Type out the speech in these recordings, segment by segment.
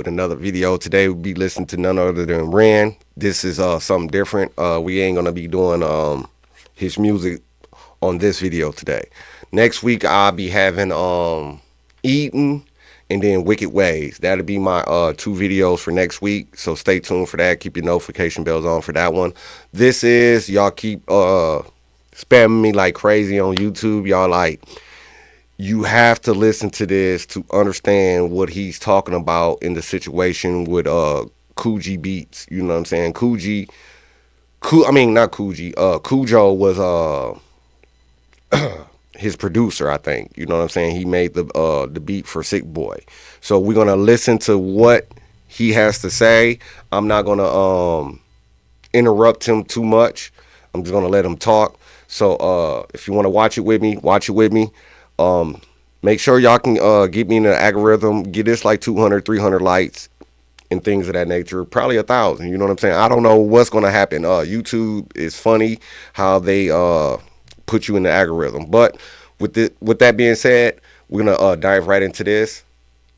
another video. Today we'll be listening to none other than Ren. This is something different. We ain't gonna be doing his music on this video today. Next week I'll be having Eden and then Wicked Ways. That'll be my 2 videos for next week. So stay tuned for that. Keep your notification bells on for that one. This is, y'all keep spamming me like crazy on YouTube. Y'all like, you have to listen to this to understand what he's talking about in the situation with KUJOBeats. You know what I'm saying? Kujo was his producer, I think. You know what I'm saying? He made the beat for Sick Boi. So we're gonna listen to what he has to say. I'm not gonna interrupt him too much. I'm just gonna let him talk. So if you want to watch it with me, watch it with me. Make sure y'all can get me in the algorithm, get this like 200, 300 likes and things of that nature, probably 1,000. You know what I'm saying? I don't know what's going to happen. YouTube is funny how they put you in the algorithm. But with that being said, we're going to dive right into this.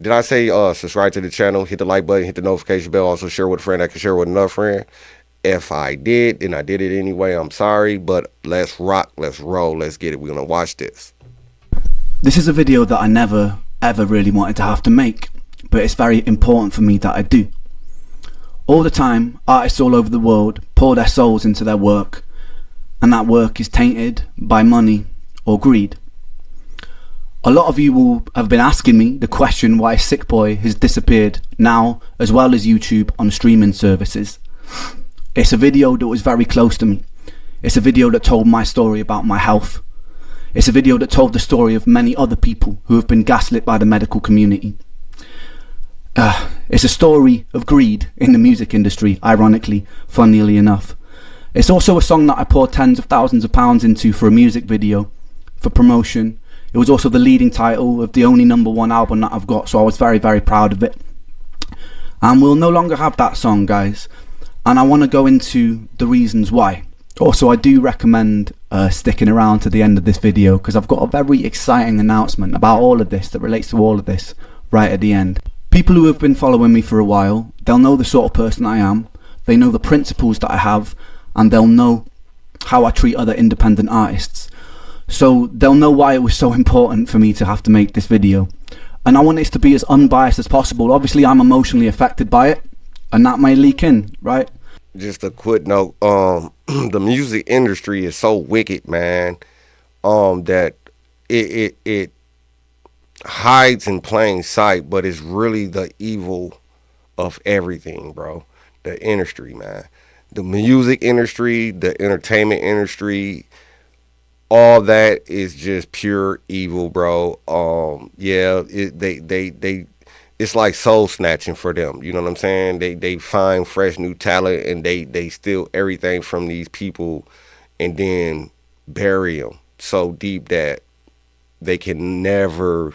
Did I say subscribe to the channel, hit the like button, hit the notification bell, also share with a friend that can share with another friend? If I did, then I did it anyway. I'm sorry, but let's rock, let's roll, let's get it. We're going to watch this. This is a video that I never ever really wanted to have to make, but it's very important for me that I do. All the time, artists all over the world pour their souls into their work, and that work is tainted by money or greed. A lot of you will have been asking me the question why Sick Boi has disappeared now, as well as YouTube on streaming services. It's a video that was very close to me. It's a video that told my story about my health. It's a video that told the story of many other people who have been gaslit by the medical community. It's a story of greed in the music industry, ironically, funnily enough. It's also a song that I poured tens of thousands of pounds into for a music video, for promotion. It was also the leading title of the only #1 album that I've got, so I was very, very proud of it. And we'll no longer have that song, guys. And I want to go into the reasons why. Also, I do recommend sticking around to the end of this video, because I've got a very exciting announcement about all of this that relates to all of this right at the end. People who have been following me for a while, they'll know the sort of person I am, they know the principles that I have, and they'll know how I treat other independent artists. So they'll know why it was so important for me to have to make this video. And I want this to be as unbiased as possible. Obviously, I'm emotionally affected by it, and that may leak in, right? Just a quick note, the music industry is so wicked, man, that it hides in plain sight, but it's really the evil of everything, bro. The industry, man. The music industry, the entertainment industry, all that is just pure evil, bro. Yeah, it's like soul snatching for them. You know what I'm saying? They find fresh new talent and they steal everything from these people and then bury them so deep that they can never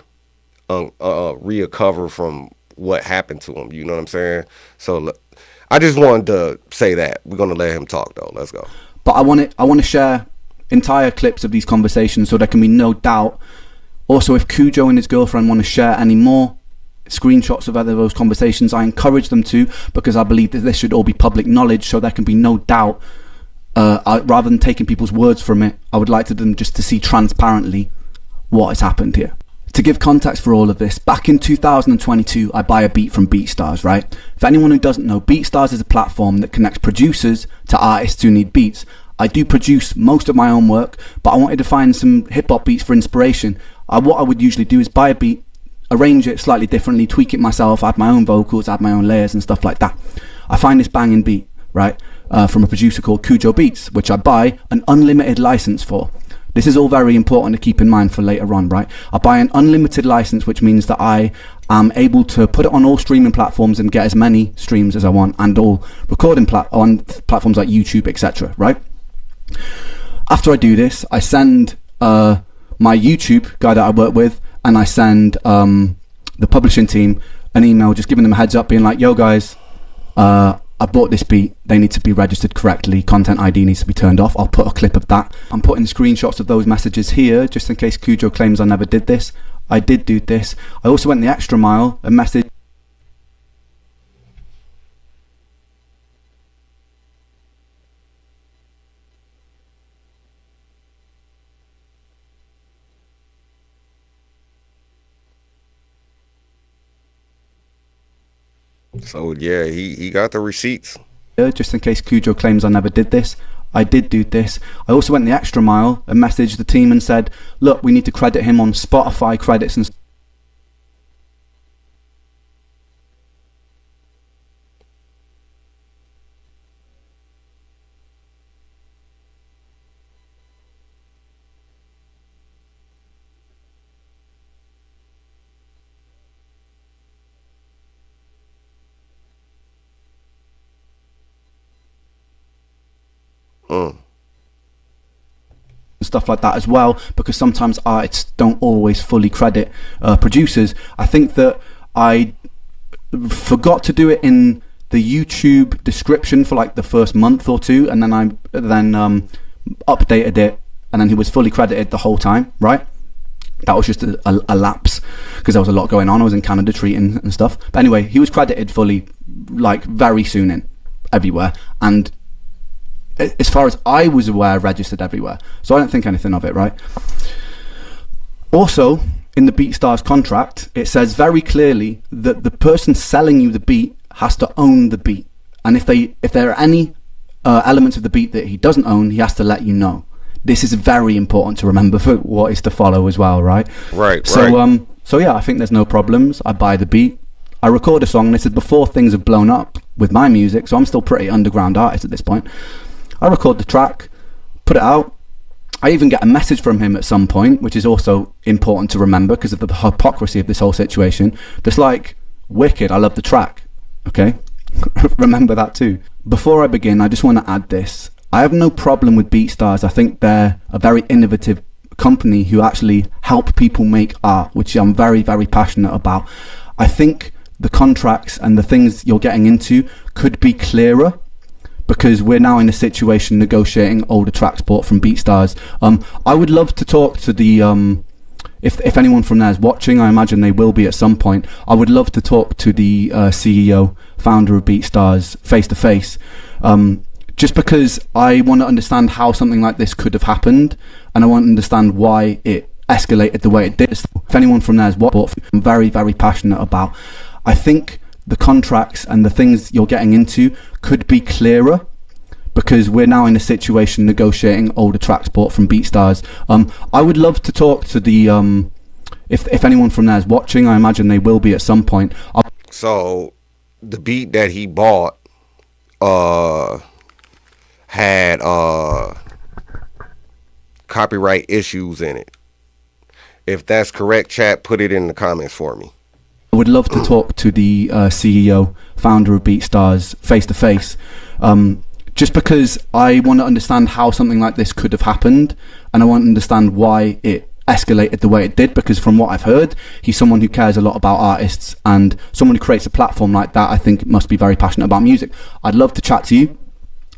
recover from what happened to them. You know what I'm saying? So look, I just wanted to say that. We're gonna let him talk though. Let's go. But I want to share entire clips of these conversations so there can be no doubt. Also, if Kujo and his girlfriend want to share any more screenshots of other those conversations, I encourage them to, because I believe that this should all be public knowledge, so there can be no doubt. Rather than taking people's words from it, I would like them just to see transparently what has happened here. To give context for all of this, back in 2022, I buy a beat from BeatStars, right? If anyone who doesn't know, BeatStars is a platform that connects producers to artists who need beats. I do produce most of my own work, but I wanted to find some hip-hop beats for inspiration. What I would usually do is buy a beat, arrange it slightly differently, tweak it myself, add my own vocals, add my own layers and stuff like that. I find this banging beat, right, from a producer called KUJOBeats, which I buy an unlimited license for. This is all very important to keep in mind for later on, right? I buy an unlimited license, which means that I am able to put it on all streaming platforms and get as many streams as I want, and all recording on platforms like YouTube, etc., right? After I do this, I send my YouTube guy that I work with, and I send the publishing team an email just giving them a heads up, being like, yo guys, I bought this beat, they need to be registered correctly, content ID needs to be turned off. I'll put a clip of that. I'm putting screenshots of those messages here just in case Kujo claims I never did this. I did do this. I also went the extra mile and messaged So yeah, he got the receipts. Just in case Kujo claims I never did this, I did do this. I also went the extra mile and messaged the team and said, look, we need to credit him on Spotify credits and Mm. stuff like that as well, because sometimes artists don't always fully credit producers. I think that I forgot to do it in the YouTube description for like the first month or two, and then I updated it, and then he was fully credited the whole time, right? That was just a lapse because there was a lot going on. I was in Canada treating and stuff. But anyway, he was credited fully like very soon in everywhere, and as far as I was aware, registered everywhere. So I don't think anything of it, right? Also, in the BeatStars contract, it says very clearly that the person selling you the beat has to own the beat. And if there are any elements of the beat that he doesn't own, he has to let you know. This is very important to remember for what is to follow as well, right? Right. So yeah, I think there's no problems. I buy the beat. I record a song. This is before things have blown up with my music, so I'm still pretty underground artist at this point. I record the track, put it out. I even get a message from him at some point, which is also important to remember because of the hypocrisy of this whole situation. Just like, wicked, I love the track. Okay? Remember that too. Before I begin, I just want to add this. I have no problem with BeatStars. I think they're a very innovative company who actually help people make art, which I'm very, very passionate about. I think the contracts and the things you're getting into could be clearer, because we're now in a situation negotiating older tracks bought from BeatStars. I would love to talk to the if anyone from there is watching, I imagine they will be at some point. I would love to talk to the CEO, founder of BeatStars, face to face, just because I want to understand how something like this could have happened, and I want to understand why it escalated the way it did. If anyone from there is watching, I'm very, very passionate about. I think the contracts and the things you're getting into could be clearer, because we're now in a situation negotiating older tracks bought from BeatStars. I would love to talk to the if anyone from there is watching, I imagine they will be at some point. So the beat that he bought had copyright issues in it. If that's correct, chat, put it in the comments for me. I would love to talk to the CEO, founder of BeatStars, face to face, just because I want to understand how something like this could have happened, and I want to understand why it escalated the way it did, because from what I've heard, he's someone who cares a lot about artists, and someone who creates a platform like that, I think, must be very passionate about music. I'd love to chat to you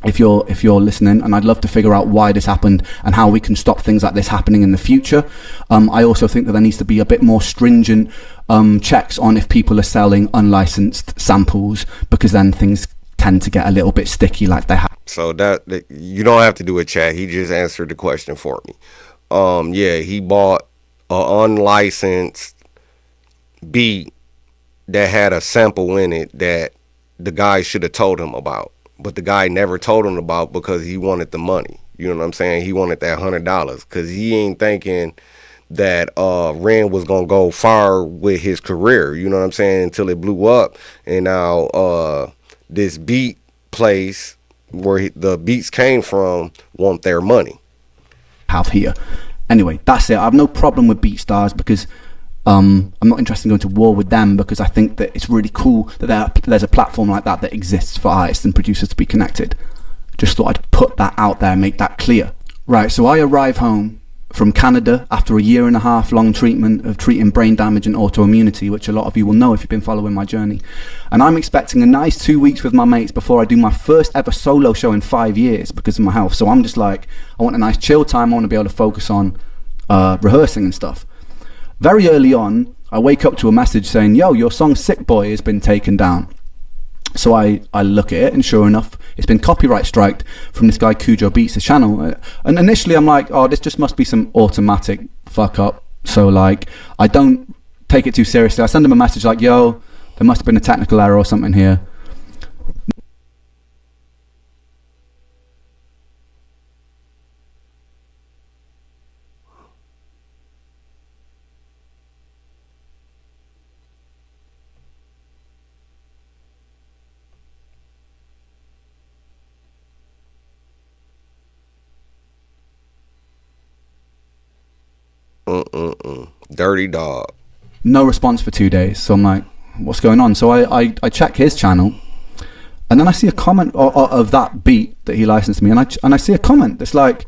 if you're listening, and I'd love to figure out why this happened and how we can stop things like this happening in the future. I also think that there needs to be a bit more stringent checks on if people are selling unlicensed samples, because then things tend to get a little bit sticky like they have. So that you don't have to do a chat. He just answered the question for me. Yeah, he bought an unlicensed beat that had a sample in it that the guy should have told him about, but the guy never told him about because he wanted the money. You know what I'm saying? He wanted that $100 because he ain't thinking that Ren was gonna go far with his career. You know what I'm saying? Until it blew up, and now this beat place where the beats came from want their money. Have here. Anyway, that's it. I have no problem with BeatStars because I'm not interested in going to war with them, because I think that it's really cool that there's a platform like that exists for artists and producers to be connected. Just thought I'd put that out there and make that clear. Right, so I arrive home from Canada after a 1.5 year long treatment of treating brain damage and autoimmunity, which a lot of you will know if you've been following my journey. And I'm expecting a nice 2 weeks with my mates before I do my first ever solo show in 5 years because of my health. So I'm just like, I want a nice chill time. I want to be able to focus on rehearsing and stuff. Very early on, I wake up to a message saying, yo, your song Sick Boi has been taken down. So I look at it, and sure enough, it's been copyright striked from this guy KUJOBeats' channel. And initially I'm like, oh, this just must be some automatic fuck up. So like, I don't take it too seriously. I send him a message like, yo, There must have been a technical error or something here. Dirty dog. No response for 2 days. So I'm like, what's going on? So I check his channel, and then I see a comment of that beat that he licensed me, and I see a comment that's like,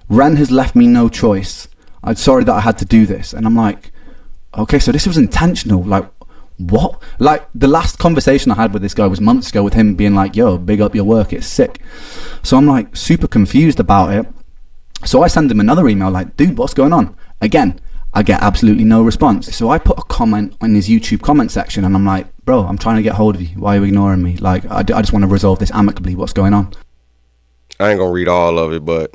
Ren has left me no choice. I'm sorry that I had to do this. And I'm like, okay, so this was intentional. Like, what? Like, the last conversation I had with this guy was months ago, with him being like, yo, big up your work, it's sick. So I'm like super confused about it. So I send him another email like, dude, what's going on? Again, I get absolutely no response. So I put a comment in his YouTube comment section, and I'm like, bro, I'm trying to get hold of you. Why are you ignoring me? Like, I just want to resolve this amicably. What's going on? I ain't gonna read all of it, but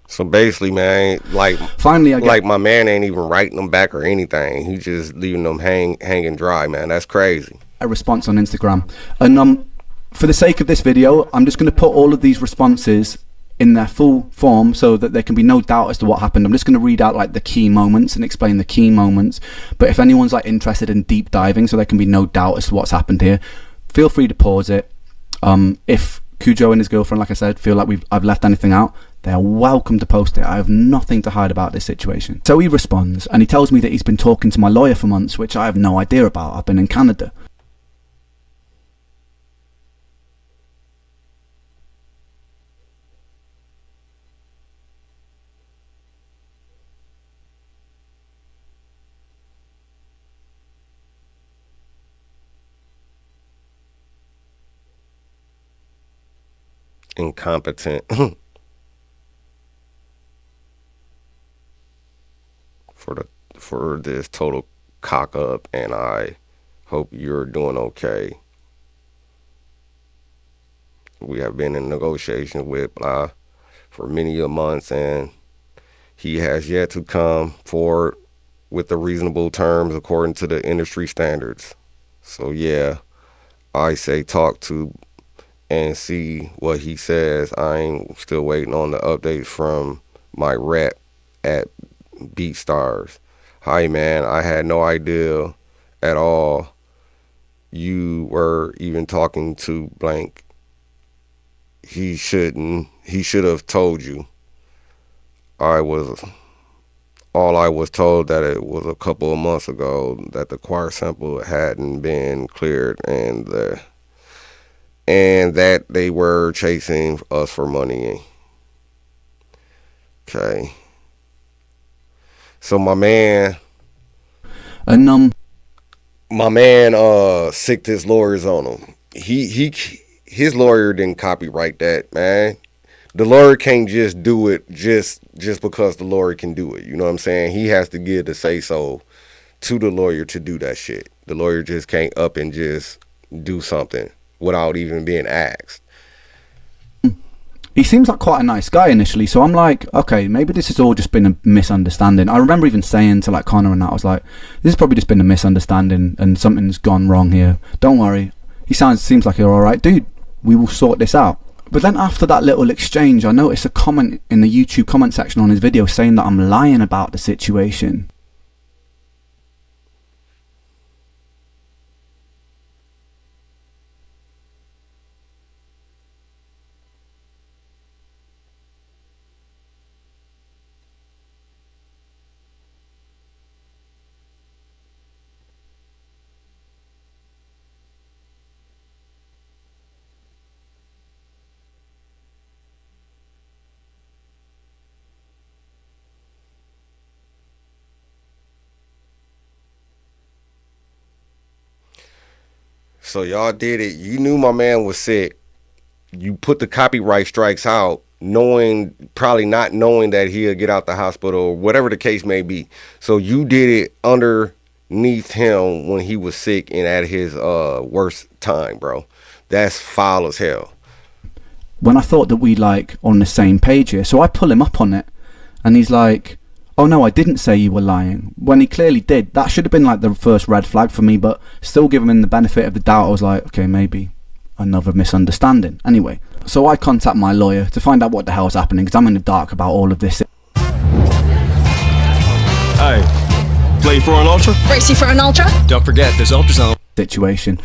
so basically, man, like Finally, I get like my man ain't even writing them back or anything. He just leaving them hanging dry, man. That's crazy. a response on Instagram. And for the sake of this video, I'm just going to put all of these responses in their full form so that there can be no doubt as to what happened. I'm just going to read out like the key moments and explain the key moments. But if anyone's like interested in deep diving so there can be no doubt as to what's happened here, feel free to pause it. If Kujo and his girlfriend, like I said, feel like I've left anything out, they're welcome to post it. I have nothing to hide about this situation. So he responds, and he tells me that he's been talking to my lawyer for months, which I have no idea about. I've been in Canada. Incompetent. For this total cock up, and I hope you're doing okay. We have been in negotiation with blah for many a months, and he has yet to come forward with the reasonable terms according to the industry standards. So yeah, I say talk to and see what he says. I'm still waiting on the updates from my rep at BeatStars. Hi man, I had no idea at all you were even talking to blank. He should have told you. I was All I was told that it was a couple of months ago that the choir sample hadn't been cleared, and that they were chasing us for money. Okay. So my man And sicked his lawyers on him. His lawyer didn't copyright that, man. The lawyer can't just do it just because the lawyer can do it. You know what I'm saying? He has to give the say so to the lawyer to do that shit. The lawyer just can't up and just do something without even being asked. he seems like quite a nice guy initially, so I'm like, okay, maybe this has all just been a misunderstanding. I remember even saying to like Connor and that, I was like, this has probably just been a misunderstanding and something's gone wrong here. Don't worry. He seems like you're alright, dude. We will sort this out. But then after that little exchange, I noticed a comment in the YouTube comment section on his video saying that I'm lying about the situation. So y'all did it. You knew my man was sick. You put the copyright strikes out, probably not knowing that he'll get out the hospital or whatever the case may be. So you did it underneath him when he was sick and at his worst time, bro. That's foul as hell. When I thought that we like on the same page here, so I pull him up on it, and he's like, "Oh no, I didn't say you were lying," when he clearly did. That should have been like the first red flag for me, but still giving him the benefit of the doubt. I was like, okay, maybe another misunderstanding. Anyway, so I contact my lawyer to find out what the hell's happening, because I'm in the dark about all of this. Hey, play for an ultra? Racy for an ultra? Don't forget, there's ultrasound. Situation.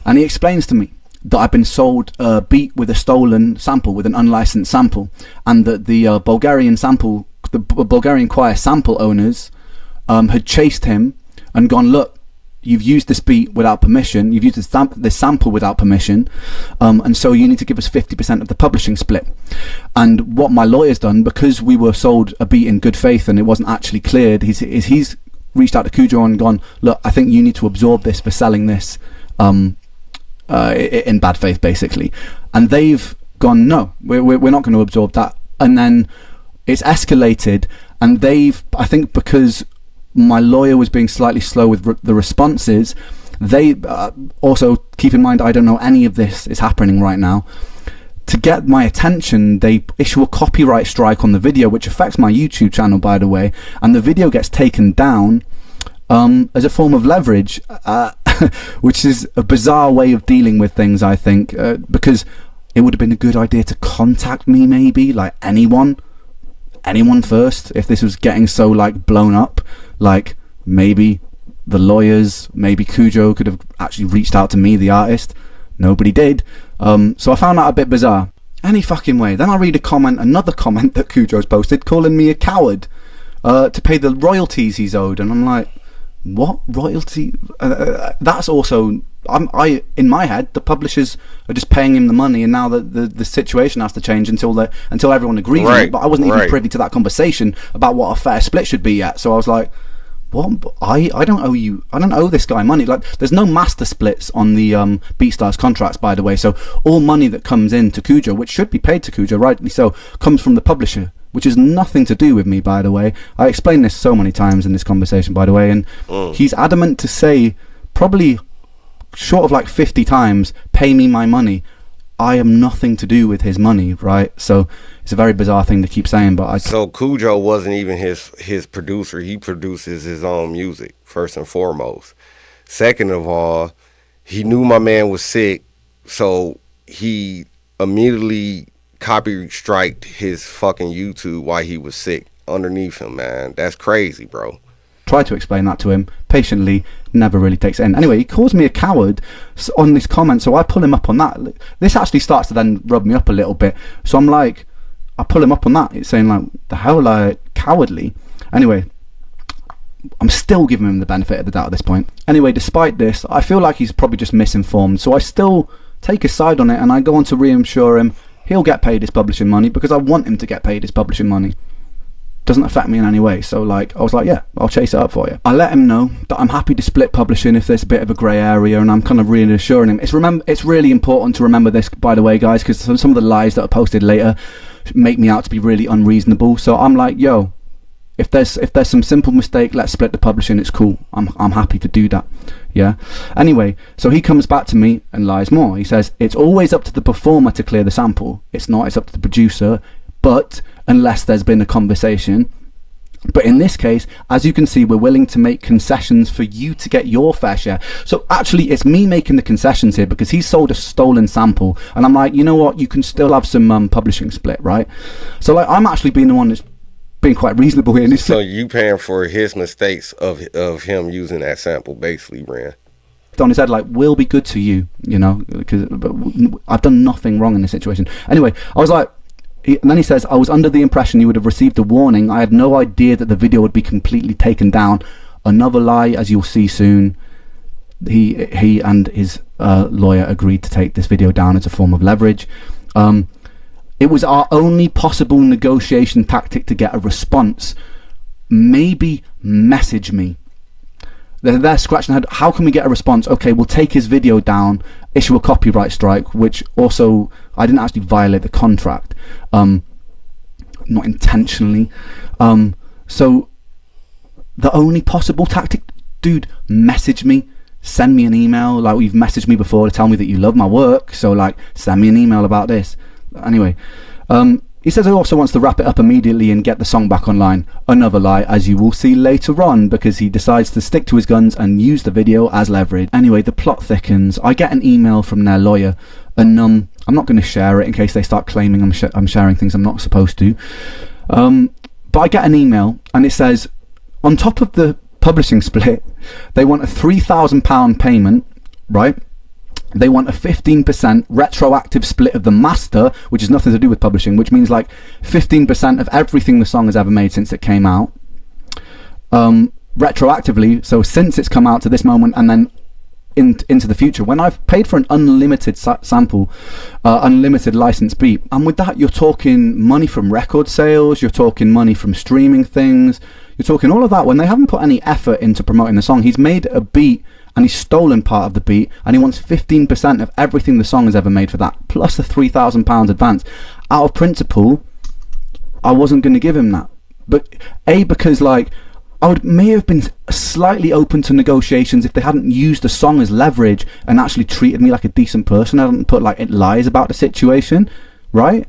And he explains to me that I've been sold a beat with a stolen sample, with an unlicensed sample, and that the Bulgarian choir sample owners had chased him and gone, look, you've used this beat without permission, you've used this sample without permission, and so you need to give us 50% of the publishing split. And what my lawyer's done, because we were sold a beat in good faith and it wasn't actually cleared, he's reached out to Kujo and gone, look, I think you need to absorb this for selling this in bad faith, basically. And they've gone, no, we're not going to absorb that. And then it's escalated, and I think because my lawyer was being slightly slow with the responses, they also, keep in mind, I don't know any of this is happening right now. To get my attention, they issue a copyright strike on the video, which affects my YouTube channel, by the way, and the video gets taken down as a form of leverage, which is a bizarre way of dealing with things, I think, because it would have been a good idea to contact me, maybe, like anyone first, if this was getting so like blown up. Like maybe the lawyers, maybe Kujo could have actually reached out to me, the artist. Nobody did. So I found that a bit bizarre. Any fucking way. Then I read another comment that Kujo's posted, calling me a coward to pay the royalties he's owed, and I'm like, what royalty? That's also, in my head, the publishers are just paying him the money, and now the situation has to change until everyone agrees on it. But I wasn't even privy to that conversation about what a fair split should be yet. So I was like, what? I don't owe you. I don't owe this guy money. Like, there's no master splits on the BeatStars contracts, by the way. So all money that comes in to Kujo, which should be paid to Kujo, rightly so, comes from the publisher, which has nothing to do with me, by the way. I explained this so many times in this conversation, by the way, and he's adamant to say, probably short of like 50 times, pay me my money. I am nothing to do with his money, right? So it's a very bizarre thing to keep saying, but So Kujo wasn't even his producer. He produces his own music, first and foremost. Second of all, he knew my man was sick, so he immediately copy striked his fucking YouTube while he was sick underneath him, man. That's crazy, bro. Try to explain that to him patiently, never really takes it in. Anyway, he calls me a coward on this comment, so I pull him up on that. This actually starts to then rub me up a little bit, so I'm like, I pull him up on that. It's saying like, the hell, like, cowardly. Anyway, I'm still giving him the benefit of the doubt at this point. Anyway, despite this, I feel like he's probably just misinformed, so I still take his side on it, and I go on to reassure him he'll get paid his publishing money, because I want him to get paid his publishing money. Doesn't affect me in any way. So like, I was like, yeah, I'll chase it up for you. I let him know that I'm happy to split publishing if there's a bit of a grey area, and I'm kind of reassuring him. It's really important to remember this, by the way, guys, because some of the lies that are posted later make me out to be really unreasonable. So I'm like, yo, if there's some simple mistake, let's split the publishing. It's cool. I'm happy to do that. Yeah. Anyway, so he comes back to me and lies more. He says it's always up to the performer to clear the sample. It's not. It's up to the producer. But unless there's been a conversation. But in this case, as you can see, we're willing to make concessions for you to get your fair share. So actually, it's me making the concessions here, because he sold a stolen sample, and I'm like, you know what? You can still have some publishing split, right? So like, I'm actually being the one that's being quite reasonable here. So you paying for his mistakes of him using that sample, basically, Ren. On his head, like, we'll be good to you, you know, because I've done nothing wrong in this situation. Anyway, I was like, and then he says, I was under the impression you would have received a warning. I had no idea that the video would be completely taken down. Another lie, as you'll see soon. He and his lawyer agreed to take this video down as a form of leverage. It was our only possible negotiation tactic to get a response. Maybe message me. They're scratching their head. How can we get a response? Okay, we'll take his video down, issue a copyright strike, which also, I didn't actually violate the contract, not intentionally. So the only possible tactic, dude, message me, send me an email. Like, you've messaged me before to tell me that you love my work, so like, send me an email about this. Anyway, he says he also wants to wrap it up immediately and get the song back online. Another lie, as you will see later on, because he decides to stick to his guns and use the video as leverage. Anyway, the plot thickens. I get an email from their lawyer, and I'm not going to share it in case they start claiming I'm sharing things I'm not supposed to. But I get an email, and it says, on top of the publishing split, they want a £3,000 payment, right? They want a 15% retroactive split of the master, which has nothing to do with publishing, which means like 15% of everything the song has ever made since it came out. Retroactively, so since it's come out to this moment and then into the future, when I've paid for an unlimited sample, unlimited license beat, and with that you're talking money from record sales, you're talking money from streaming things, you're talking all of that when they haven't put any effort into promoting the song. He's made a beat and he's stolen part of the beat, and he wants 15% of everything the song has ever made for that, plus a £3,000 advance. Out of principle, I wasn't going to give him that. But because like, may have been slightly open to negotiations if they hadn't used the song as leverage and actually treated me like a decent person. I hadn't put like lies about the situation, right?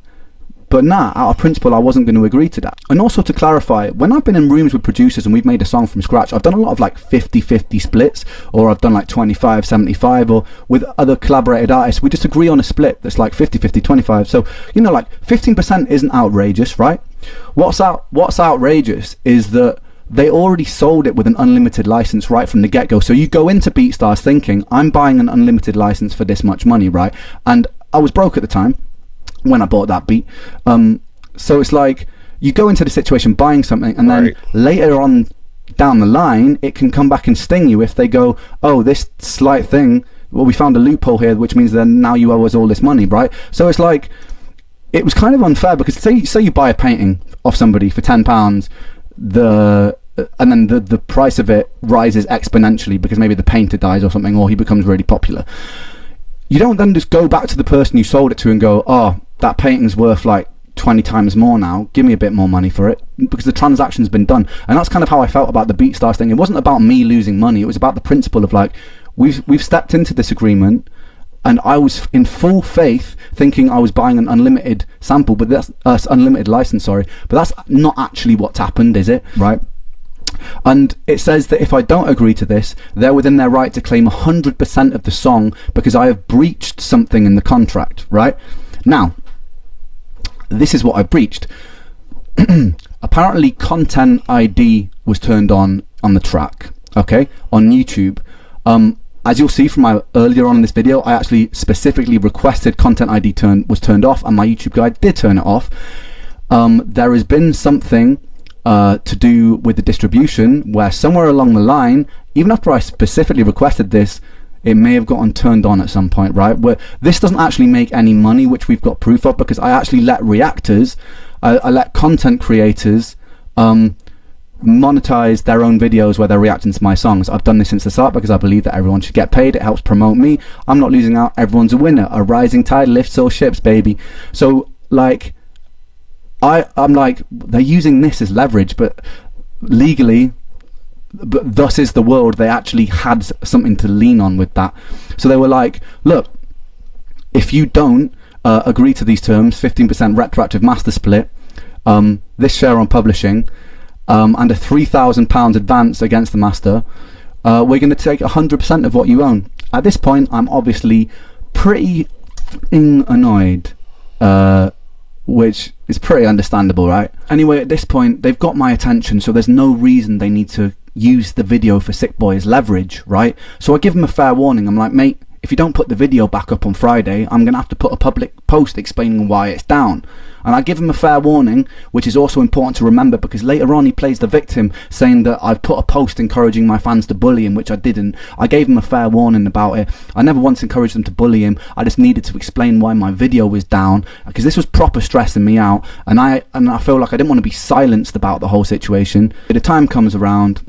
But nah, out of principle, I wasn't going to agree to that. And also to clarify, when I've been in rooms with producers and we've made a song from scratch, I've done a lot of like 50-50 splits, or I've done like 25-75, or with other collaborated artists, we just agree on a split that's like 50-50, 25. So, you know, like 15% isn't outrageous, right? What's outrageous is that they already sold it with an unlimited license right from the get-go. So you go into BeatStars thinking, I'm buying an unlimited license for this much money, right? And I was broke at the time when I bought that beat. So it's like, you go into the situation buying something, and then later on down the line, it can come back and sting you if they go, oh, this slight thing, well, we found a loophole here, which means then now you owe us all this money, right? So it's like, it was kind of unfair, because say you buy a painting off somebody for £10, and then the price of it rises exponentially because maybe the painter dies or something, or he becomes really popular. You don't then just go back to the person you sold it to and go, oh, that painting's worth like 20 times more now, give me a bit more money for it, because the transaction's been done. And that's kind of how I felt about the BeatStars thing. It wasn't about me losing money, it was about the principle of like, we've stepped into this agreement, and I was in full faith thinking I was buying an unlimited sample, but that's unlimited license, sorry, but that's not actually what's happened, is it? Right? And it says that if I don't agree to this, they're within their right to claim 100% of the song because I have breached something in the contract, right? Now, this is what I breached. Apparently Content ID was turned on the track, okay, on YouTube. As you'll see from my earlier on in this video, I actually specifically requested Content ID was turned off, and my YouTube guide did turn it off. There has been something to do with the distribution where somewhere along the line, even after I specifically requested this, it may have gotten turned on at some point, right? Where this doesn't actually make any money, which we've got proof of, because I actually let reactors, I let content creators monetize their own videos where they're reacting to my songs. I've done this since the start because I believe that everyone should get paid. It helps promote me. I'm not losing out. Everyone's a winner. A rising tide lifts all ships, baby. So like, I'm like, they're using this as leverage, but legally, but thus is the world, they actually had something to lean on with that. So they were like, look, if you don't agree to these terms, 15% retroactive master split, this share on publishing, and a £3,000 advance against the master, we're going to take 100% of what you own. At this point, I'm obviously pretty annoyed, which is pretty understandable, right? Anyway, at this point, they've got my attention, so there's no reason they need to use the video for Sick Boi as leverage, right? So I give them a fair warning. I'm like, mate, if you don't put the video back up on Friday, I'm going to have to put a public post explaining why it's down. And I give him a fair warning, which is also important to remember, because later on he plays the victim, saying that I've put a post encouraging my fans to bully him, which I didn't. I gave him a fair warning about it. I never once encouraged them to bully him. I just needed to explain why my video was down, because this was proper stressing me out, and I feel like I didn't want to be silenced about the whole situation. The time comes around,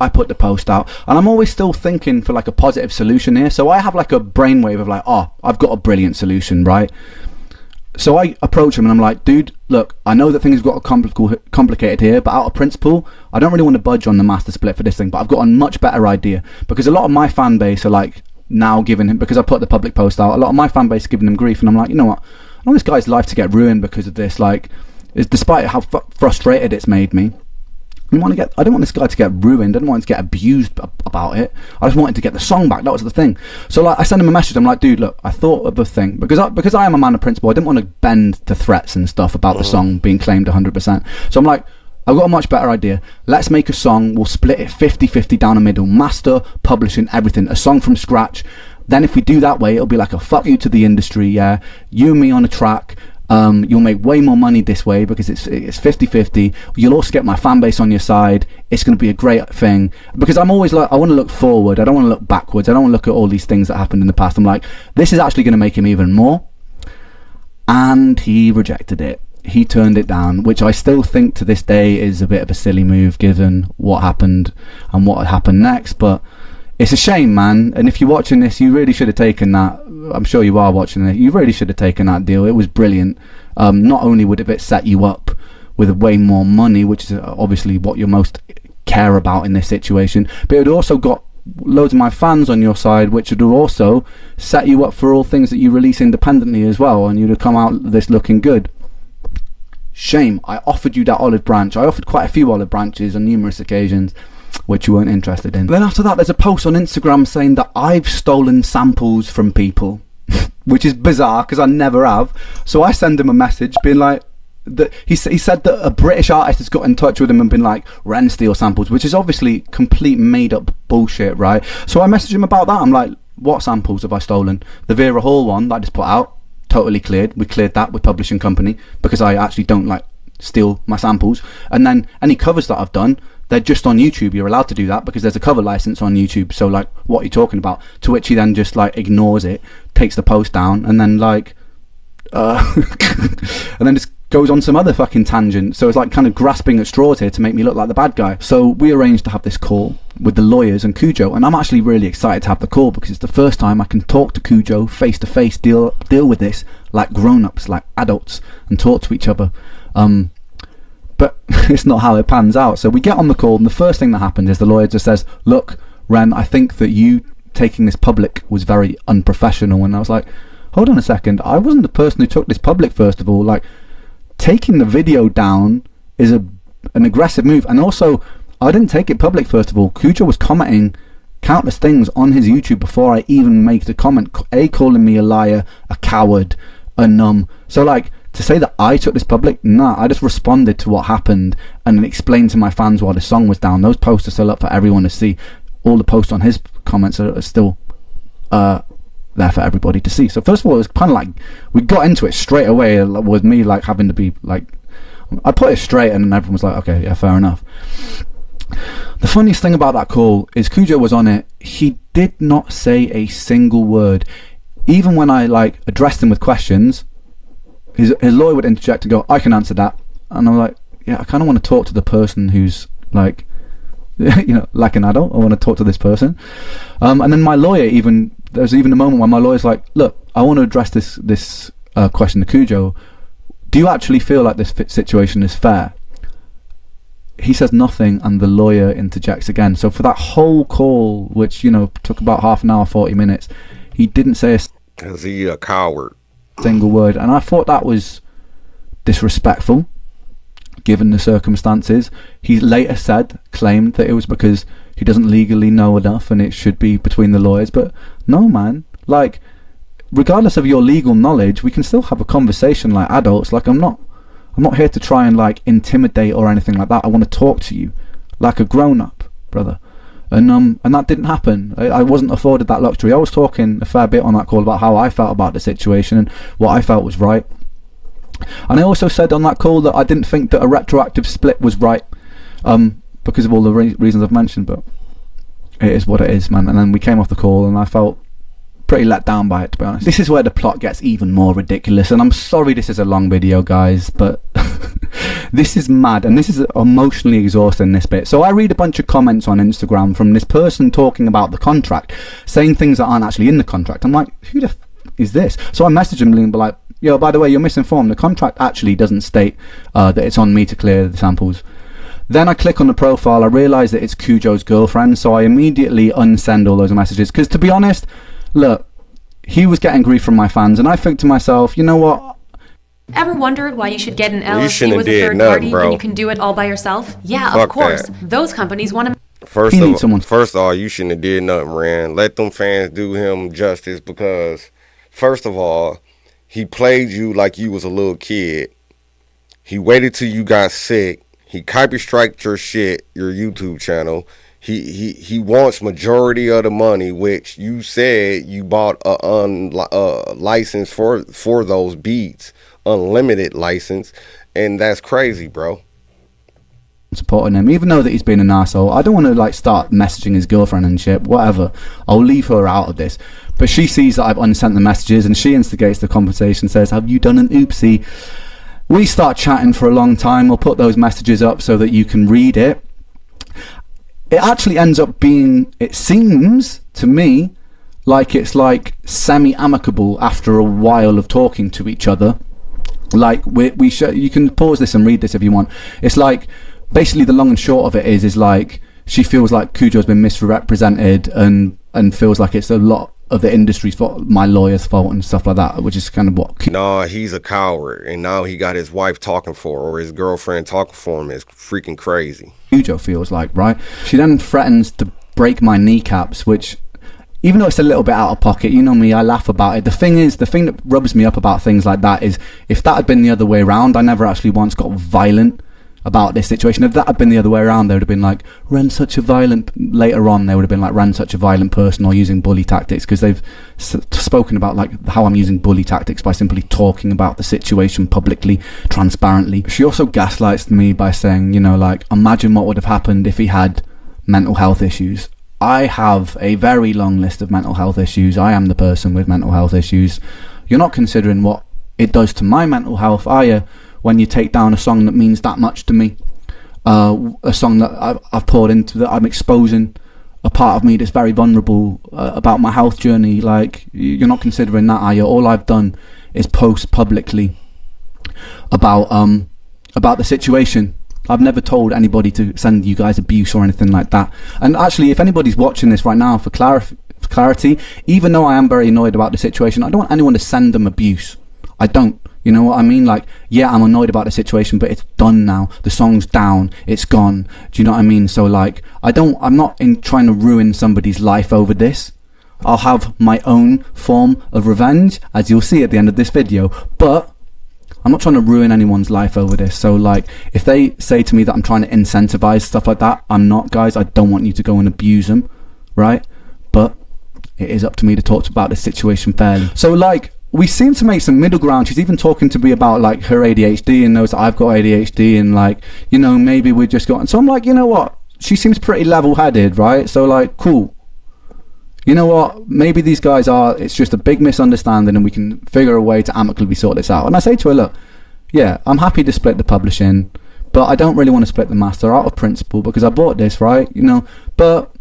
I put the post out, and I'm always still thinking for like a positive solution here. So I have like a brainwave of like, oh, I've got a brilliant solution, right? So I approach him and I'm like, dude, look, I know that things got complicated here, but out of principle, I don't really want to budge on the master split for this thing, but I've got a much better idea, because a lot of my fan base are like now giving him, because I put the public post out, a lot of my fan base are giving him grief, and I'm like, you know what, I want this guy's life to get ruined because of this. Like, despite how frustrated it's made me, I don't want this guy to get ruined. I don't want him to get abused about it. I just wanted to get the song back. That was the thing. So like, I sent him a message. I'm like, dude, look, I thought of a thing, because I am a man of principle. I didn't want to bend to threats and stuff about the song being claimed 100%. So I'm like, I've got a much better idea. Let's make a song. We'll split it 50-50 down the middle. Master, publishing, everything. A song from scratch. Then if we do that way, it'll be like a fuck you to the industry. Yeah, you and me on a track. You'll make way more money this way because it's 50-50. You'll also get my fan base on your side. It's going to be a great thing, because I'm always like, I want to look forward. I don't want to look backwards. I don't want to look at all these things that happened in the past. I'm like, this is actually going to make him even more. And he rejected it. He turned it down, which I still think to this day is a bit of a silly move given what happened and what happened next. But it's a shame, man. And if you're watching this, you really should have taken that. I'm sure you are watching it. You really should have taken that deal. It was brilliant. Not only would it set you up with way more money, which is obviously what you most care about in this situation, but it also got loads of my fans on your side, which would also set you up for all things that you release independently as well, and you'd have come out this looking good. Shame. I offered you that olive branch. I offered quite a few olive branches on numerous occasions, which you weren't interested in. Then after that, there's a post on Instagram saying that I've stolen samples from people, which is bizarre because I never have. So I send him a message being like, he said that a British artist has got in touch with him and been like, Ren steal samples, which is obviously complete made up bullshit, right? So I messaged him about that. I'm like, what samples have I stolen? The Vera Hall one that I just put out, totally cleared. We cleared that with publishing company because I actually don't like steal my samples. And then any covers that I've done, they're just on YouTube. You're allowed to do that because there's a cover license on YouTube. So like, what are you talking about? To which he then just like ignores it, takes the post down, and then like and then just goes on some other fucking tangent. So it's like kind of grasping at straws here to make me look like the bad guy. So we arranged to have this call with the lawyers and Kujo, and I'm actually really excited to have the call because it's the first time I can talk to Kujo face to face, deal with this like grown-ups, like adults, and talk to each other. But it's not how it pans out. So we get on the call, and the first thing that happens is the lawyer just says, look, Ren, I think that you taking this public was very unprofessional. And I was like, hold on a second, I wasn't the person who took this public, first of all. Like, taking the video down is an aggressive move. And also, I didn't take it public, first of all. Kujo was commenting countless things on his YouTube before I even made the comment, calling me a liar, a coward, a numb. So like, to say that I took this public, nah, I just responded to what happened and then explained to my fans why the song was down. Those posts are still up for everyone to see. All the posts on his comments are still there for everybody to see. So first of all, it was kind of like, we got into it straight away with me like having to be like, I put it straight and then everyone was like, okay, yeah, fair enough. The funniest thing about that call is Kujo was on it. He did not say a single word. Even when I like addressed him with questions, his lawyer would interject and go, I can answer that. And I'm like, yeah, I kind of want to talk to the person who's like, you know, like an adult. I want to talk to this person. And then my lawyer there's even a moment where my lawyer's like, look, I want to address this question to Kujo. Do you actually feel like this situation is fair? He says nothing, and the lawyer interjects again. So for that whole call, which, you know, took about half an hour, 40 minutes, he didn't say Is he a coward? Single word. And I thought that was disrespectful given the circumstances. He later claimed that it was because he doesn't legally know enough and it should be between the lawyers. But no, man, like, regardless of your legal knowledge, we can still have a conversation like adults. Like, I'm not here to try and like intimidate or anything like that. I want to talk to you like a grown-up, brother. And that didn't happen. I wasn't afforded that luxury. I was talking a fair bit on that call about how I felt about the situation and what I felt was right. And I also said on that call that I didn't think that a retroactive split was right, because of all the reasons I've mentioned. But it is what it is, man. And then we came off the call and I felt pretty let down by it, to be honest. This is where the plot gets even more ridiculous, and I'm sorry this is a long video, guys, but this is mad, and this is emotionally exhausting, this bit. So I read a bunch of comments on Instagram from this person talking about the contract, saying things that aren't actually in the contract. I'm like, who the is this? So I message him and be like, yo, by the way, you're misinformed. The contract actually doesn't state that it's on me to clear the samples. Then I click on the profile, I realise that it's Kujo's girlfriend, so I immediately unsend all those messages. Because to be honest, look, he was getting grief from my fans, and I think to myself, you know what? Ever wondered why you should get an You LLC shouldn't with have a did third nothing, party bro. when you can do it all by yourself? Yeah, Fuck of course. that. Those companies want to... First He of needs someone. first of all, you shouldn't have did nothing, Ran. Let them fans do him justice, because first of all, he played you like you was a little kid. He waited till you got sick. He copy-striked your shit, your YouTube channel. He wants majority of the money, which you said you bought a license for those beats, unlimited license, and that's crazy, bro. Supporting him, even though that he's been an arsehole. I don't want to like start messaging his girlfriend and shit, whatever. I'll leave her out of this. But she sees that I've unsent the messages, and she instigates the conversation, says, have you done an oopsie? We start chatting for a long time. We'll put those messages up so that you can read it. It actually ends up being, it seems to me, like it's like semi-amicable after a while of talking to each other. Like you can pause this and read this if you want. It's like, basically the long and short of it is like she feels like Kujo's been misrepresented and feels like it's a lot of the industry's fault, my lawyer's fault and stuff like that, which is kind of what... Nah, he's a coward, and now he got his wife talking for or his girlfriend talking for him. Is freaking crazy. Kujo feels like, right? She then threatens to break my kneecaps, which, even though it's a little bit out of pocket, you know me, I laugh about it. The thing that rubs me up about things like that is, if that had been the other way around, I never actually once got violent about this situation. If that had been the other way around, they would have been like, later on they would have been like, Ren's such a violent person, or using bully tactics, because they've spoken about like how I'm using bully tactics by simply talking about the situation publicly, transparently. She also gaslights me by saying, you know, like, imagine what would have happened if he had mental health issues. I have a very long list of mental health issues. I am the person with mental health issues. You're not considering what it does to my mental health, are you, when you take down a song that means that much to me, a song that I've poured into, that I'm exposing a part of me that's very vulnerable about my health journey? Like, you're not considering that, are you? All I've done is post publicly about the situation. I've never told anybody to send you guys abuse or anything like that. And actually, if anybody's watching this right now, for clarity, even though I am very annoyed about the situation, I don't want anyone to send them abuse. I don't. You know what I mean? Like, yeah, I'm annoyed about the situation, but it's done now. The song's down. It's gone. Do you know what I mean? So, like, I'm not trying to ruin somebody's life over this. I'll have my own form of revenge, as you'll see at the end of this video. But I'm not trying to ruin anyone's life over this. So, like, if they say to me that I'm trying to incentivize stuff like that, I'm not, guys. I don't want you to go and abuse them, right? But it is up to me to talk about this situation fairly. So, like, we seem to make some middle ground. She's even talking to me about like her ADHD and knows that I've got ADHD, and like, you know, maybe we just got... So I'm like, you know what? She seems pretty level-headed, right? So like, cool. You know what? Maybe these guys it's just a big misunderstanding and we can figure a way to amicably sort this out. And I say to her, look, yeah, I'm happy to split the publishing, but I don't really want to split the master out of principle because I bought this, right? You know, but...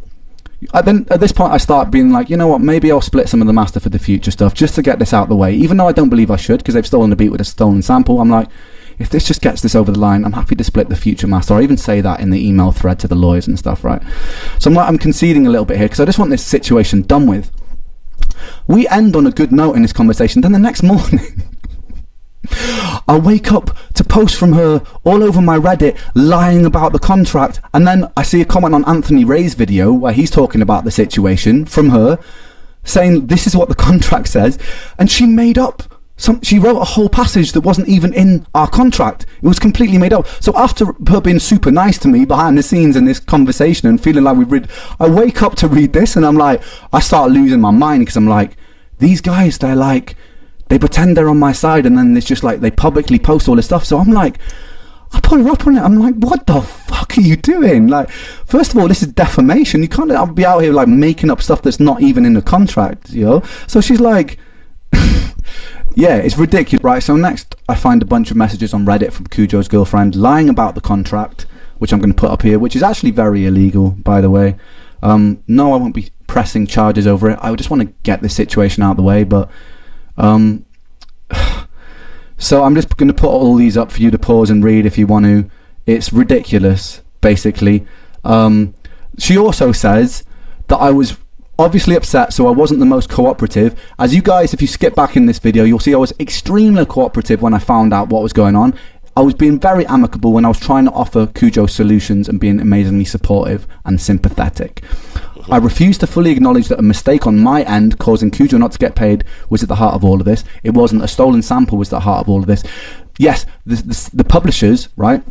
Then at this point I start being like, you know what, maybe I'll split some of the master for the future stuff just to get this out of the way, even though I don't believe I should, because they've stolen the beat with a stolen sample. I'm like, if this just gets this over the line, I'm happy to split the future master. I even say that in the email thread to the lawyers and stuff, right? So I'm like, I'm conceding a little bit here because I just want this situation done with. We end on a good note in this conversation. Then the next morning I wake up to posts from her all over my Reddit lying about the contract, and then I see a comment on Anthony Ray's video where he's talking about the situation from her, saying this is what the contract says, and she made up she wrote a whole passage that wasn't even in our contract. It was completely made up. So after her being super nice to me behind the scenes in this conversation and feeling like I wake up to read this and I'm like, I start losing my mind because I'm like, these guys, they're like, they pretend they're on my side, and then it's just like they publicly post all this stuff. So I'm like, I put her up on it. I'm like, what the fuck are you doing? Like, first of all, this is defamation. You can't be out here like making up stuff that's not even in the contract, you know? So she's like, yeah, it's ridiculous, right? So next, I find a bunch of messages on Reddit from Kujo's girlfriend lying about the contract, which I'm going to put up here, which is actually very illegal, by the way. No, I won't be pressing charges over it. I just want to get this situation out of the way, but so I'm just going to put all these up for you to pause and read if you want to. It's ridiculous, basically. She also says that I was obviously upset, so I wasn't the most cooperative. As you guys, if you skip back in this video, you'll see I was extremely cooperative when I found out what was going on. I was being very amicable when I was trying to offer Kujo solutions and being amazingly supportive and sympathetic. I refused to fully acknowledge that a mistake on my end causing Kujo not to get paid was at the heart of all of this. It wasn't. A stolen sample was at the heart of all of this. Yes, the publishers, right,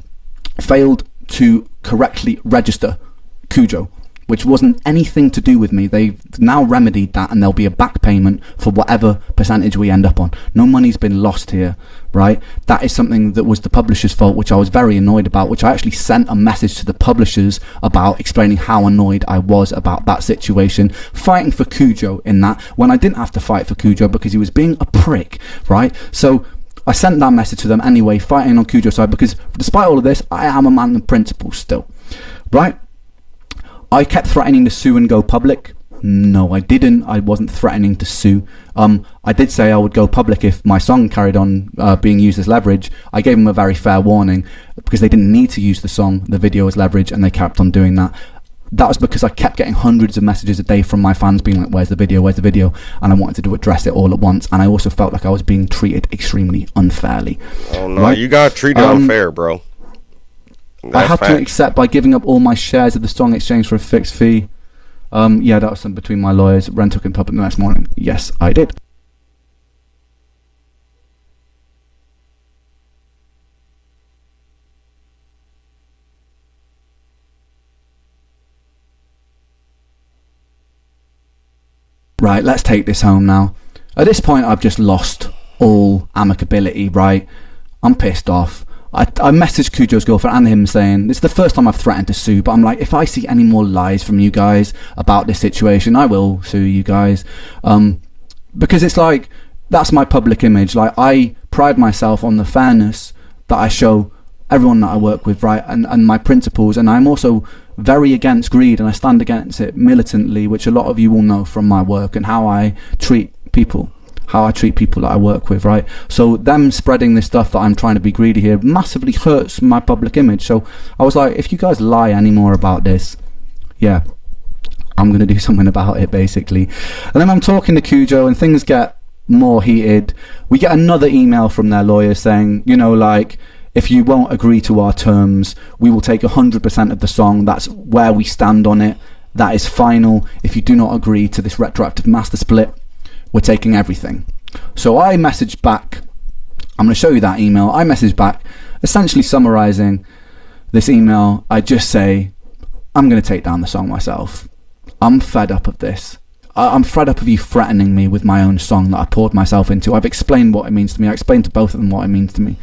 failed to correctly register Kujo, which wasn't anything to do with me. They've now remedied that, and there'll be a back payment for whatever percentage we end up on. No money's been lost here, right? That is something that was the publisher's fault, which I was very annoyed about, which I actually sent a message to the publishers about, explaining how annoyed I was about that situation, fighting for Kujo in that, when I didn't have to fight for Kujo because he was being a prick, right? So I sent that message to them anyway, fighting on Kujo's side, because despite all of this, I am a man of principle still, right? I kept threatening to sue and go public. No, I didn't. I wasn't threatening to sue. I did say I would go public if my song carried on being used as leverage. I gave them a very fair warning because they didn't need to use the song, the video as leverage, and they kept on doing that. That was because I kept getting hundreds of messages a day from my fans being like, where's the video, where's the video? And I wanted to address it all at once. And I also felt like I was being treated extremely unfairly. Oh, no, right? You got treated unfair, bro. I had to accept by giving up all my shares of the song in exchange for a fixed fee. Yeah, that was something between my lawyers. Ren took in public the next morning. Yes, I did. Right, let's take this home now. At this point, I've just lost all amicability, right? I'm pissed off. I messaged Kujo's girlfriend and him saying, it's the first time I've threatened to sue, but I'm like, if I see any more lies from you guys about this situation, I will sue you guys. Because it's like, that's my public image. Like, I pride myself on the fairness that I show everyone that I work with, right? And my principles. And I'm also very against greed, and I stand against it militantly, which a lot of you will know from my work and how I treat people. How I treat people that I work with, right? So them spreading this stuff that I'm trying to be greedy here massively hurts my public image. So I was like, if you guys lie anymore about this, yeah, I'm going to do something about it, basically. And then I'm talking to Kujo and things get more heated. We get another email from their lawyer saying, you know, like, if you won't agree to our terms, we will take 100% of the song. That's where we stand on it. That is final. If you do not agree to this retroactive master split, we're taking everything. So I messaged back. I'm going to show you that email. I messaged back, essentially summarizing this email. I just say, I'm going to take down the song myself. I'm fed up of this. I'm fed up of you threatening me with my own song that I poured myself into. I've explained what it means to me. I explained to both of them what it means to me.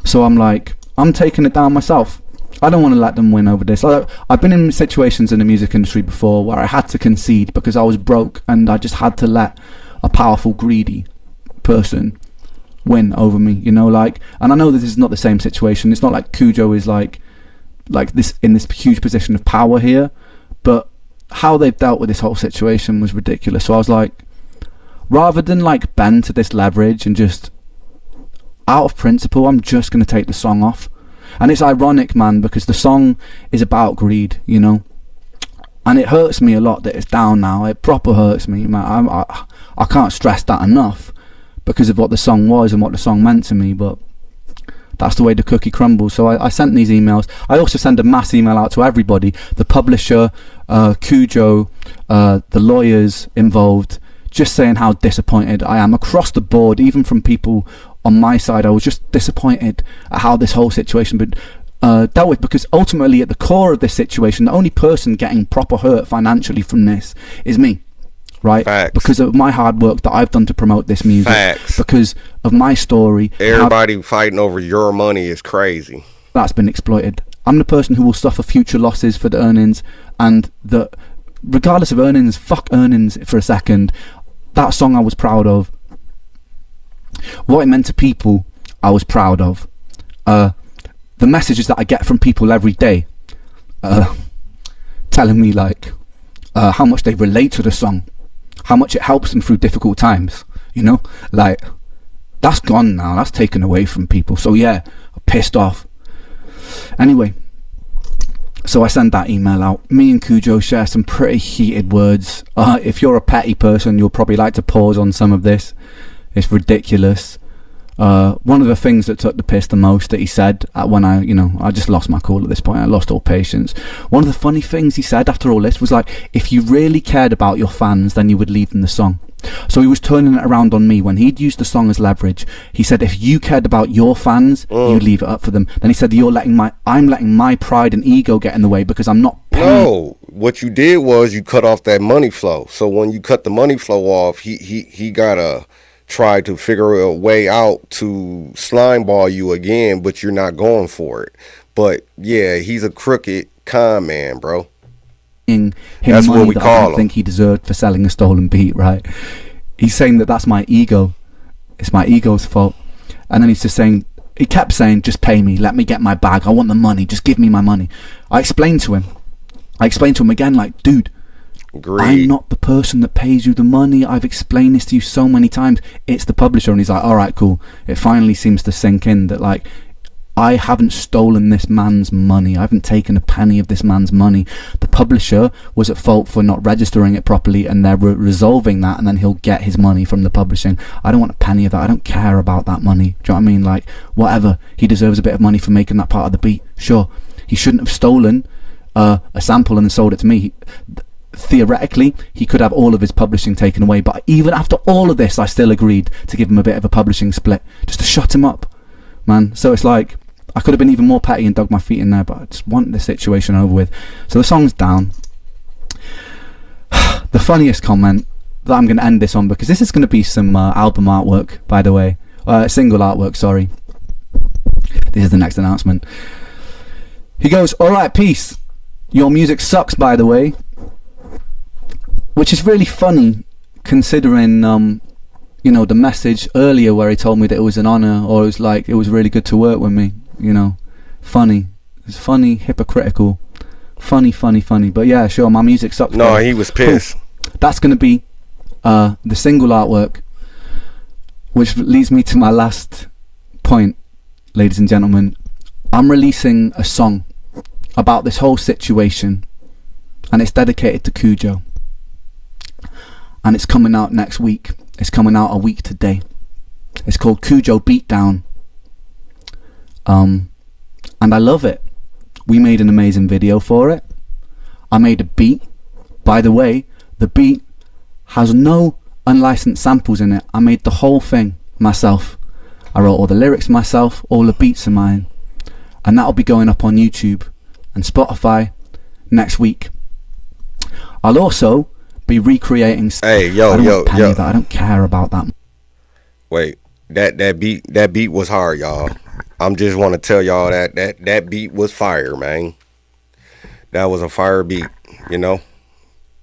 So I'm like, I'm taking it down myself. I don't want to let them win over this. I've been in situations in the music industry before where I had to concede because I was broke, and I just had to let a powerful, greedy person win over me, you know, like. And I know this is not the same situation. It's not like Kujo is like this in this huge position of power here, but how they've dealt with this whole situation was ridiculous. So I was like, rather than like bend to this leverage and just out of principle, I'm just going to take the song off. And it's ironic, man, because the song is about greed, you know, and it hurts me a lot that it's down now. It proper hurts me, man. I can't stress that enough because of what the song was and what the song meant to me, but that's the way the cookie crumbles. So I sent these emails. I also sent a mass email out to everybody, the publisher, Kujo, the lawyers involved, just saying how disappointed I am across the board, even from people on my side. I was just disappointed at how this whole situation been dealt with, because ultimately at the core of this situation, the only person getting proper hurt financially from this is me. right? Facts. Because of my hard work that I've done to promote this music. Facts. Because of my story. Everybody fighting over your money is crazy. That's been exploited. I'm the person who will suffer future losses for the earnings, and that regardless of earnings, fuck earnings for a second. That song I was proud of. What it meant to people, I was proud of. The messages that I get from people every day, telling me like how much they relate to the song, how much it helps them through difficult times, you know, like that's gone now, that's taken away from people. So yeah, I'm pissed off. Anyway, so I sent that email out. Me and Kujo share some pretty heated words. If you're a petty person, you'll probably like to pause on some of this. It's ridiculous. One of the things that took the piss the most that he said when I just lost my cool at this point. I lost all patience. One of the funny things he said after all this was like, if you really cared about your fans, then you would leave them the song. So he was turning it around on me when he'd used the song as leverage. He said, if you cared about your fans, you'd leave it up for them. Then he said, I'm letting my pride and ego get in the way because I'm not paying. No, what you did was you cut off that money flow. So when you cut the money flow off, he gotta try to figure a way out to slime ball you again, but you're not going for it. But yeah, he's a crooked con man, bro. Him that's money what we that call I don't him. think he deserved for selling a stolen beat, right? He's saying that that's my ego. It's my ego's fault. And then he's just saying, he kept saying, just pay me, let me get my bag, I want the money, just give me my money. I explained to him again, like, dude, Agreed. I'm not the person that pays you the money. I've explained this to you so many times. It's the publisher. And he's like, all right, cool. It finally seems to sink in that like, I haven't stolen this man's money. I haven't taken a penny of this man's money. The publisher was at fault for not registering it properly, and they're resolving that, and then he'll get his money from the publishing. I don't want a penny of that. I don't care about that money. Do you know what I mean? Like, whatever. He deserves a bit of money for making that part of the beat. Sure. He shouldn't have stolen a sample and then sold it to me. Theoretically, he could have all of his publishing taken away, but even after all of this, I still agreed to give him a bit of a publishing split, just to shut him up, man. So it's like, I could have been even more petty and dug my feet in there, but I just want this situation over with. So the song's down. The funniest comment that I'm going to end this on, because this is going to be some album artwork, by the way. Single artwork, sorry. This is the next announcement. He goes, alright, peace. Your music sucks, by the way. Which is really funny, considering, the message earlier where he told me that it was an honour, or it was like, it was really good to work with me. Funny. It's funny, hypocritical. Funny. But yeah, sure, my music sucks. No, he was pissed. Cool. That's going to be the single artwork, which leads me to my last point, ladies and gentlemen. I'm releasing a song about this whole situation, and it's dedicated to Kujo. And it's coming out next week. It's coming out a week today. It's called Kujo Beatdown. And I love it. We made an amazing video for it. I made a beat. By the way, the beat has no unlicensed samples in it. I made the whole thing myself. I wrote all the lyrics myself. All the beats are mine. And that'll be going up on YouTube and Spotify next week. I'll also be recreating. Hey, I don't care about that. Wait, that beat was hard, y'all. I'm just want to tell y'all that beat was fire, man. That was a fire beat,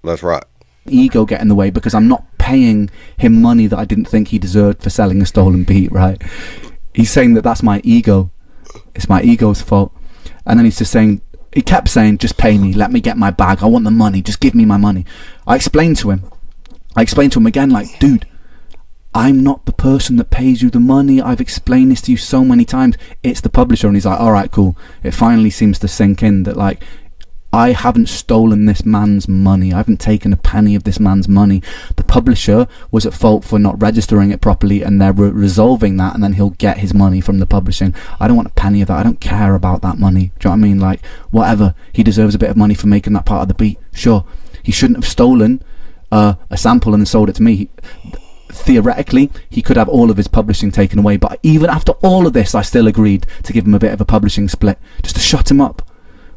Let's rock. Ego get in the way because I'm not paying him money that I didn't think he deserved for selling a stolen beat, right? He's saying that that's my ego. It's my ego's fault. And then he's just saying, he kept saying, just pay me, let me get my bag, I want the money, just give me my money. I explained to him again, like, dude, I'm not the person that pays you the money. I've explained this to you so many times. It's the publisher. And he's like, all right, cool. It finally seems to sink in that, like, I haven't stolen this man's money. I haven't taken a penny of this man's money. The publisher was at fault for not registering it properly, and they're resolving that, and then he'll get his money from the publishing. I don't want a penny of that. I don't care about that money. Do you know what I mean? Like, whatever. He deserves a bit of money for making that part of the beat. Sure. He shouldn't have stolen a sample and then sold it to me. Theoretically, he could have all of his publishing taken away, but even after all of this, I still agreed to give him a bit of a publishing split, just to shut him up,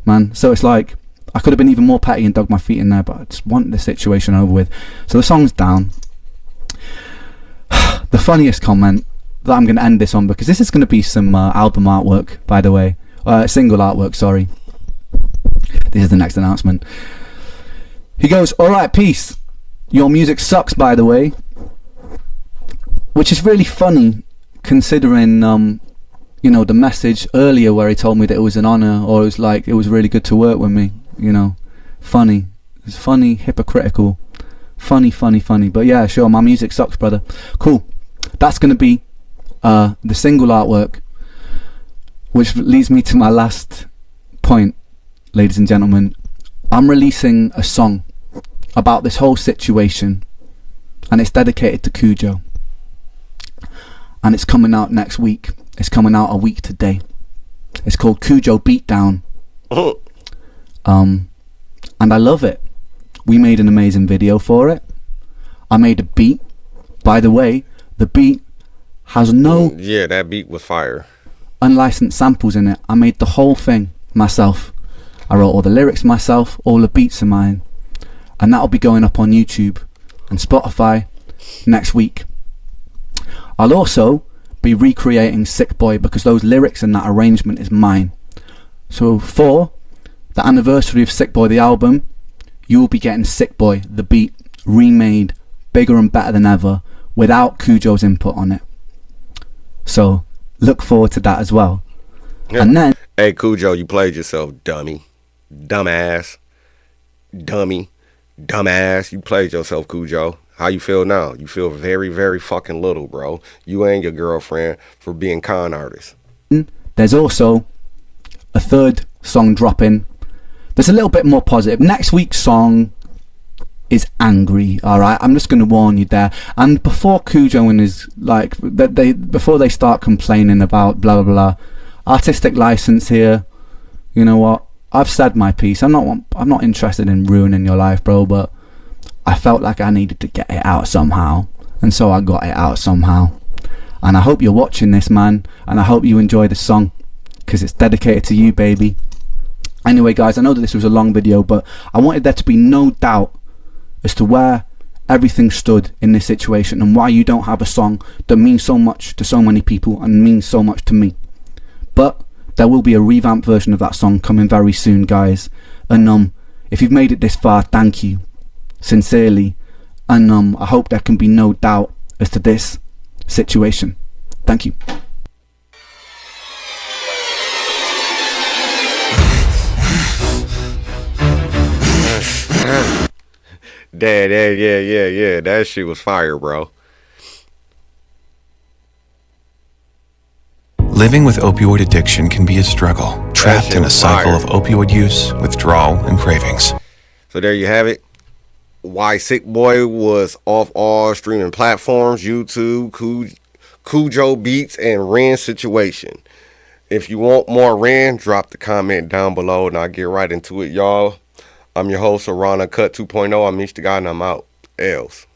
man. So it's like, I could have been even more petty and dug my feet in there, but I just want the situation over with. So the song's down. The funniest comment that I'm going to end this on, because this is going to be some album artwork, by the way. Single artwork, sorry. This is the next announcement. He goes, "Alright, peace. Your music sucks, by the way." Which is really funny, considering, you know, the message earlier where he told me that it was an honour, or it was like, it was really good to work with me, you know. Funny. It's funny, hypocritical. Funny. But yeah, sure, my music sucks, brother. Cool. That's going to be the single artwork, which leads me to my last point, ladies and gentlemen. I'm releasing a song about this whole situation, and it's dedicated to Kujo, and it's coming out next week. It's coming out a week today. It's called Kujo Beatdown. And I love it. We made an amazing video for it. I made a beat. By the way, the beat has no Yeah, that beat was fire. unlicensed samples in it. I made the whole thing myself. I wrote all the lyrics myself, all the beats are mine. And that'll be going up on YouTube and Spotify next week. I'll also be recreating Sick Boi, because those lyrics and that arrangement is mine. So for the anniversary of Sick Boi the album, you will be getting Sick Boi the beat remade, bigger and better than ever, without Kujo's input on it. So look forward to that as well. Yeah. And then, Hey, Kujo, you played yourself, dummy. Dumbass. Dummy. Dumbass. You played yourself, Kujo. How you feel now? You feel very, very fucking little, bro. You and your girlfriend for being con artists. there's also a third song dropping. There's a little bit more positive. Next week's song is angry, alright? I'm just going to warn you there. And before Kujo and his, like, before they start complaining about blah, blah, blah, artistic license here, you know what? I've said my piece. I'm not interested in ruining your life, bro, but I felt like I needed to get it out somehow. And so I got it out somehow. And I hope you're watching this, man. And I hope you enjoy the song, because it's dedicated to you, baby. Anyway, guys, I know that this was a long video, but I wanted there to be no doubt as to where everything stood in this situation, and why you don't have a song that means so much to so many people and means so much to me. But there will be a revamped version of that song coming very soon, guys. And if you've made it this far, thank you sincerely. And I hope there can be no doubt as to this situation. Thank you. Yeah. That shit was fire, bro. Living with opioid addiction can be a struggle, trapped in a cycle of opioid use, withdrawal, and cravings. So there you have it. Why Sick Boi was off all streaming platforms, YouTube, KUJOBeats, and Ren's situation. If you want more Ren, drop the comment down below and I'll get right into it, y'all. I'm your host, Arana Cut 2.0. I'm Mr. Guy and I'm out. Else.